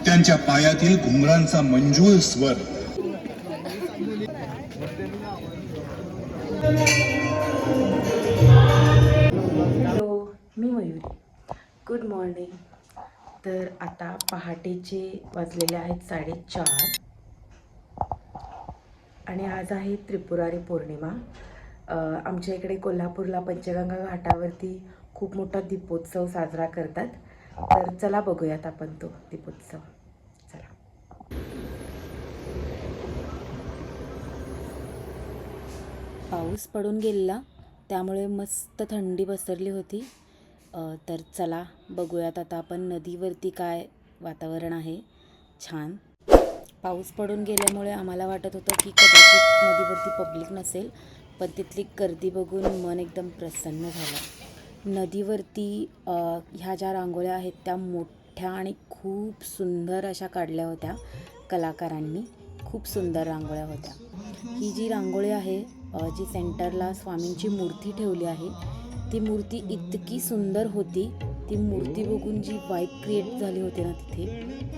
त्यांच्या पायातील घुंगरांचा मंजूळ स्वर. हॅलो, मी मयुरी. Good morning. तर आता पहाटेचे वाजलेले आहेत 4:30 आणि आज आहे त्रिपुरारी पौर्णिमा. आमच्या इकडे कोल्हापूरला पंचगंगा घाटावरती खूप मोठा दीपोत्सव साजरा करतात. तर चला बघूयात आपण तो दीपोत्सव. चला. पाऊस पडून गेला त्यामुळे मस्त थंडी पसरली होती. तर चला बघूयात आता आपण नदीवरती काय वातावरण आहे. छान पाऊस पडून गेल्यामुळे आम्हाला वाटत होतं की कदाचित नदीवरती पब्लिक नसेल, पण तिथली गर्दी बघून मन एकदम प्रसन्न झालं. नदीवरती ह्या ज्या रांगोळ्या आहेत त्या मोठ्या आणि खूप सुंदर अशा काढल्या होत्या कलाकारांनी. खूप सुंदर रांगोळ्या होत्या. ही जी रांगोळी आहे, जी सेंटरला स्वामींची मूर्ती ठेवली आहे, ती मूर्ती इतकी सुंदर होती. ती मूर्ती बघून जी वाईब क्रिएट झाली होती ना तिथे,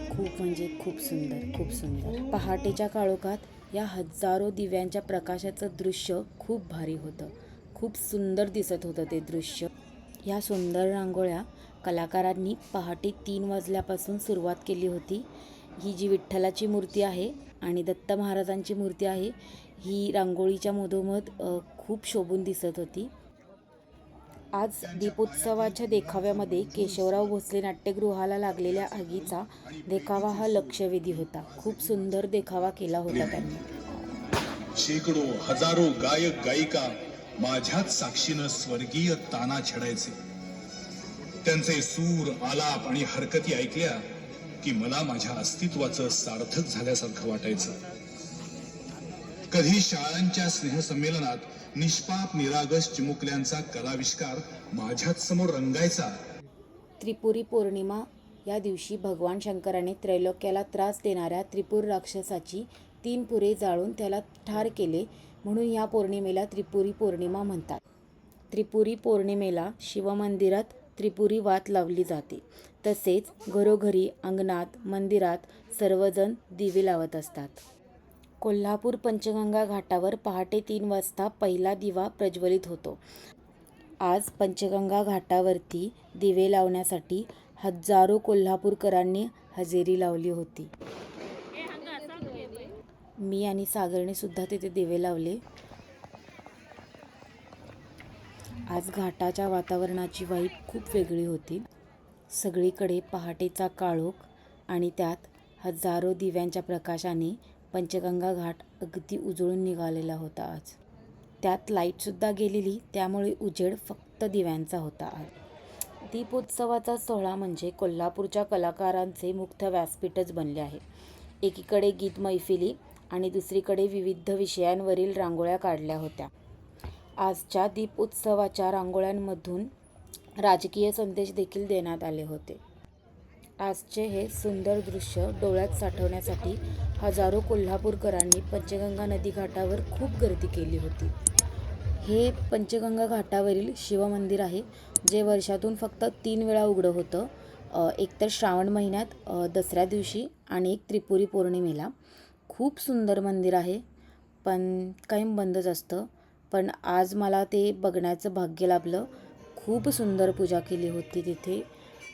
खूप म्हणजे खूप सुंदर, खूप सुंदर. पहाटेच्या काळोखात या हजारो दिव्यांच्या प्रकाशाचं दृश्य खूप भारी होतं. खूप सुंदर दिसत होतं ते दृश्य. ह्या सुंदर रांगोळ्या कलाकारांनी पहाटे 3 वाजल्यापासून सुरुवात केली होती. ही जी विठ्ठलाची मूर्ती आहे आणि दत्त महाराजांची मूर्ती आहे, ही रांगोळीच्या मधोमध खूप शोभून दिसत होती. आज दीपोत्सवाच्या देखाव्यामध्ये केशवराव भोसले नाट्यगृहाला लागलेल्या आगीचा देखावा हा लक्षवेधी होता. खूप सुंदर देखावा केला होता त्यांनी. शेकडो हजारो गायक गायिका माझ्याच साक्षीनं स्वर्गीय ताना छेडायचे. त्यांचे सूर, आलाप आणि हरकती ऐकल्या की मला माझ्या अस्तित्वाचं सार्थक झाल्यासारखं वाटायचं. कधी शाळांच्या स्नेहसंमेलनात निष्पाप निरागस चिमुकल्यांचा कलाविष्कार माझ्याच समोर रंगायचा. त्रिपुरी पौर्णिमा या दिवशी भगवान शंकराने त्रैलोक्याला त्रास देणाऱ्या त्रिपुर राक्षसाची 3 पुरे जाळून त्याला ठार केले, म्हणून या पौर्णिमेला त्रिपुरी पौर्णिमा म्हणतात. त्रिपुरी पौर्णिमेला शिवमंदिरात त्रिपुरी वात लावली जाते. तसेच घरोघरी, अंगणात, मंदिरात सर्वजण दिवे लावत असतात. कोल्हापूर पंचगंगा घाटावर पहाटे 3 वाजता पहिला दिवा प्रज्वलित होतो. आज पंचगंगा घाटावरती दिवे लावण्यासाठी हजारो कोल्हापूरकरांनी हजेरी लावली होती. मी आणि सागरने सुद्धा तिथे दिवे लावले. आज घाटाच्या वातावरणाची वाईब खूप वेगळी होती. सगळीकडे पहाटेचा काळोख आणि त्यात हजारो दिव्यांच्या प्रकाशाने पंचगंगा घाट अगदी उजळून निघालेला होता आज. त्यात लाईटसुद्धा गेलेली, त्यामुळे उजेड फक्त दिव्यांचा होता आज. दीपोत्सवाचा सोहळा म्हणजे कोल्हापूरच्या कलाकारांचे मुख्य व्यासपीठच बनले आहे. एकीकडे गीत मैफिली आणि दुसरीकडे विविध विषयांवरील रांगोळ्या काढल्या होत्या. आजच्या दीपोत्सवाच्या रांगोळ्यांमधून राजकीय संदेश देखील देण्यात आले होते. आजचे हे सुंदर दृश्य डोळ्यात साठवण्यासाठी हजारो कोल्हापूरकरांनी पंचगंगा नदी घाटावर खूप गर्दी केली होती. हे पंचगंगा घाटावरील शिवमंदिर आहे, जे वर्षातून फक्त 3 वेळा उघडं होतं. एक तर श्रावण महिन्यात दसऱ्या दिवशी आणि एक त्रिपुरी पौर्णिमेला. खूप सुंदर मंदिर आहे, पण कायम बंदच असतं. पण आज मला ते बघण्याचं भाग्य लाभलं. खूप सुंदर पूजा केली होती तिथे.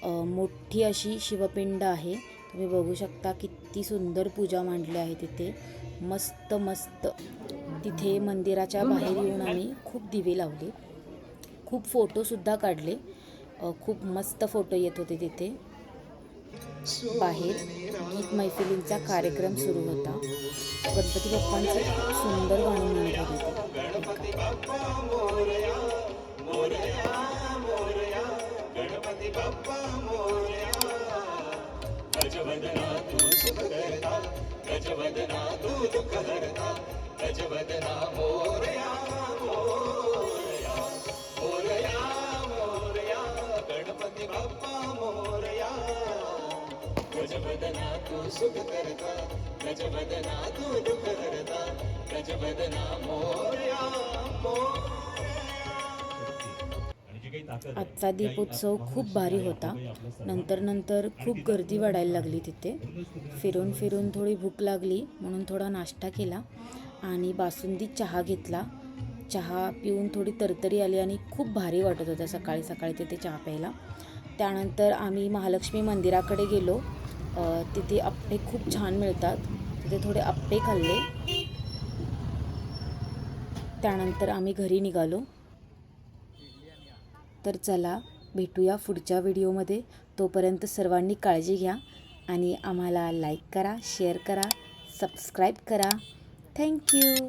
मोठी अशी शिवपिंड आहे, तुम्ही बघू शकता. किती सुंदर पूजा मांडली आहे तिथे. मस्त मस्त. तिथे मंदिराच्या बाहेर येऊन आम्ही खूप दिवे लावले, खूप फोटोसुद्धा काढले. खूप मस्त फोटो येत होते तिथे. बाहेर गीत मैफिलींचा कार्यक्रम सुरू होता. गणपती बाप्पांचे खूप सुंदर गाणी म्हणत होते. गजवदना तू सुख करता, गजवदना तू दुख हरता, गजवदना मोरया मोरया. आणि जे काही आजचा दीपोत्सव खूप भारी होता. नंतर खूप गर्दी वाढायला लागली तिथे. फिरून फिरून थोडी भूक लागली म्हणून थोडा नाश्ता केला आणि बासुंदी चहा घेतला. चहा पिऊन थोडी तरतरी आली आणि खूप भारी वाटत होतं सकाळी सकाळी तिथे चहा प्यायला. त्यानंतर आम्ही महालक्ष्मी मंदिराकडे गेलो. तिथे अप्पे खूप छान मिळतात. तिथे थोडे अप्पे खाल्ले. त्यानंतर आम्ही घरी निघालो. तर चला भेटूया पुढच्या व्हिडिओमध्ये. तोपर्यंत सर्वांनी काळजी घ्या आणि आम्हाला लाईक करा, शेअर करा, सबस्क्राईब करा. थँक्यू.